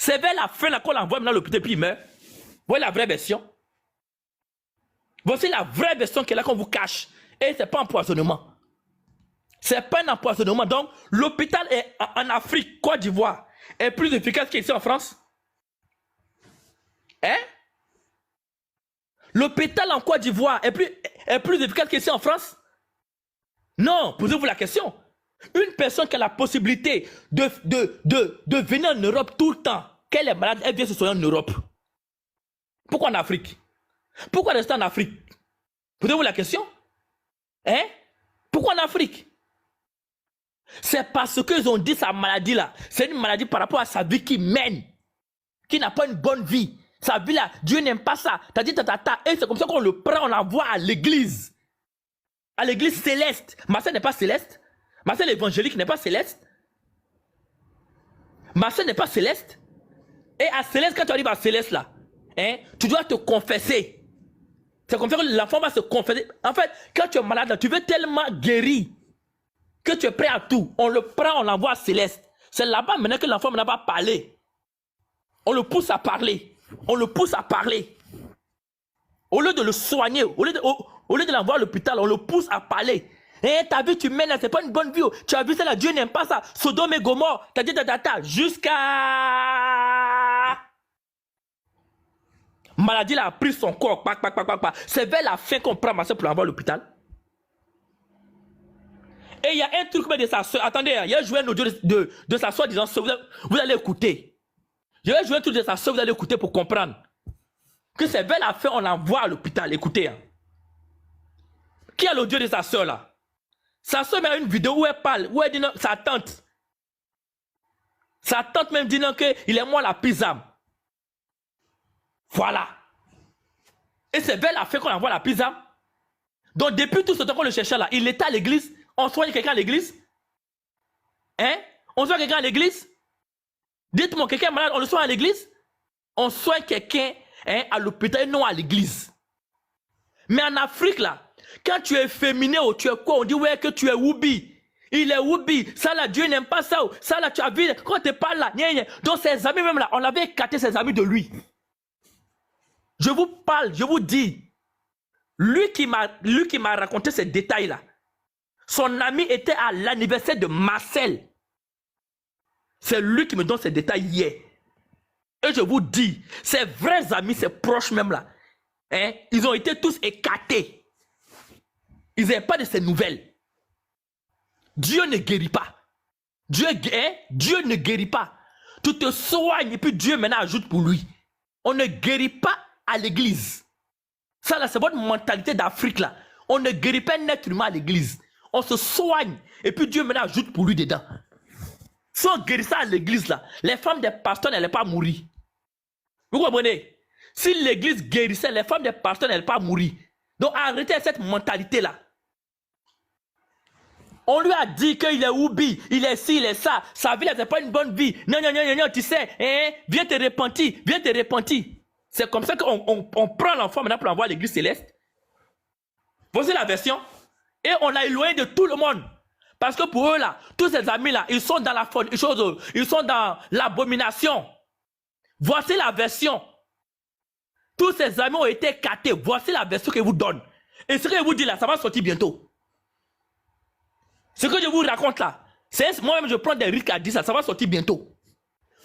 C'est vers la fin qu'on l'envoie maintenant à l'hôpital puis il meurt. Voyez la vraie version. Voici la vraie version qui est là qu'on vous cache. Et ce n'est pas empoisonnement. Ce n'est pas un empoisonnement. Donc, l'hôpital en Afrique, Côte d'Ivoire, est plus efficace qu'ici en France. Hein? L'hôpital en Côte d'Ivoire est plus efficace qu'ici en France? Non, posez-vous la question. Une personne qui a la possibilité de venir en Europe tout le temps, qu'elle est malade, elle vient se soigner en Europe. Pourquoi en Afrique? Pourquoi rester en Afrique? Posez-vous la question? Hein? Pourquoi en Afrique? C'est parce qu'ils ont dit sa maladie là, c'est une maladie par rapport à sa vie qui mène, qui n'a pas une bonne vie. Sa vie là, Dieu n'aime pas ça. T'as dit tata, et c'est comme ça qu'on le prend, on l'envoie à l'église. À l'église céleste. Marcel n'est pas céleste. Marcel évangélique n'est pas céleste. Marcel n'est pas céleste. Et à céleste, quand tu arrives à céleste là, hein, tu dois te confesser. C'est comme ça que l'enfant va se confesser. En fait, quand tu es malade là, tu veux tellement guérir que tu es prêt à tout. On le prend, on l'envoie à céleste. C'est là-bas maintenant que l'enfant va parler. On le pousse à parler. On le pousse à parler. Au lieu de le soigner, au lieu de l'envoyer à l'hôpital, on le pousse à parler. Et ta vie, tu mènes là, c'est pas une bonne vie. Tu as vu ça là, Dieu n'aime pas ça. Sodome et Gomorrhe, t'as dit jusqu'à... Maladie là a pris son corps, c'est vers la fin qu'on prend Marcel pour l'envoyer à l'hôpital. Et il y a un truc de sa soeur. Attendez, il y a joué un audio de sa soeur disant, vous allez écouter. Je vais jouer un truc de sa soeur, vous allez écouter pour comprendre. Que c'est vers la fin, on l'envoie à l'hôpital. Écoutez. Hein. Qui a l'audio de sa soeur là? Sa soeur met une vidéo où elle parle, où elle dit non, sa tante. Sa tante même dit non qu'il est moi la pizza. Voilà. Et c'est vers la fin qu'on envoie la pizza. Donc depuis tout ce temps qu'on le cherchait là, il était à l'église. On soigne quelqu'un à l'église? Hein? On soigne quelqu'un à l'église? Dites-moi, quelqu'un est malade, on le soigne à l'église? On soigne quelqu'un à l'hôpital et non à l'église. Mais en Afrique là, quand tu es féminin ou tu es quoi, on dit ouais que tu es Woubi. Il est Woubi. Ça là, Dieu n'aime pas ça. Ça là, tu as vu, quand tu parles là, donc ses amis même là, on avait écarté ses amis de lui. Je vous parle, je vous dis, lui qui m'a raconté ces détails là, son ami était à l'anniversaire de Marcel. C'est lui qui me donne ces détails hier. Et je vous dis, ses vrais amis, ses proches même là, hein, ils ont été tous écartés. Ils n'avaient pas de ces nouvelles. Dieu ne guérit pas. Dieu ne guérit pas. Tu te soignes et puis Dieu maintenant ajoute pour lui. On ne guérit pas à l'église. Ça là, c'est votre mentalité d'Afrique là. On ne guérit pas un être humain à l'église. On se soigne et puis Dieu maintenant ajoute pour lui dedans. Si on guérit ça à l'église là, les femmes des pasteurs n'allaient pas mourir. Vous comprenez? Si l'église guérissait, les femmes des pasteurs n'allaient pas mourir. Donc arrêtez cette mentalité là. On lui a dit qu'il est Woubi, il est ci, il est ça. Sa vie là, c'est pas une bonne vie. Non, tu sais, hein, viens te repentir. C'est comme ça qu'on prend l'enfant maintenant pour l'envoyer à l'église céleste. Voici la version. Et on l'a éloigné de tout le monde. Parce que pour eux là, tous ces amis là, ils sont dans la chose, ils sont dans l'abomination. Voici la version. Tous ces amis ont été écartés. Voici la version que je vous donne. Et ce que je vous dis là, ça va sortir bientôt. Ce que je vous raconte là, c'est moi-même je prends des risques à dire ça, ça va sortir bientôt.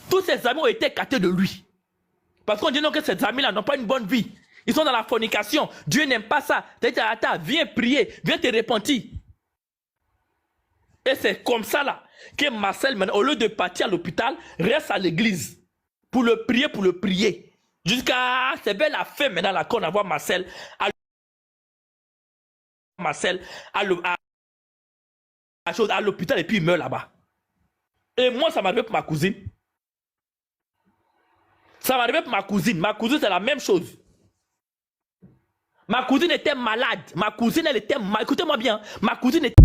Tous ces amis ont été écartés de lui. Parce qu'on dit non que ces amis là n'ont pas une bonne vie. Ils sont dans la fornication. Dieu n'aime pas ça. Viens prier, viens te repentir. Et c'est comme ça là que Marcel, maintenant, au lieu de partir à l'hôpital, reste à l'église pour le prier. Jusqu'à c'est vers la fin maintenant là qu'on envoie Marcel à l'hôpital et puis il meurt là-bas. Et moi ça m'arrive pour ma cousine. Ça m'arrive pour ma cousine. Ma cousine c'est la même chose. Ma cousine était malade. Ma cousine elle était malade. Écoutez-moi bien. Ma cousine était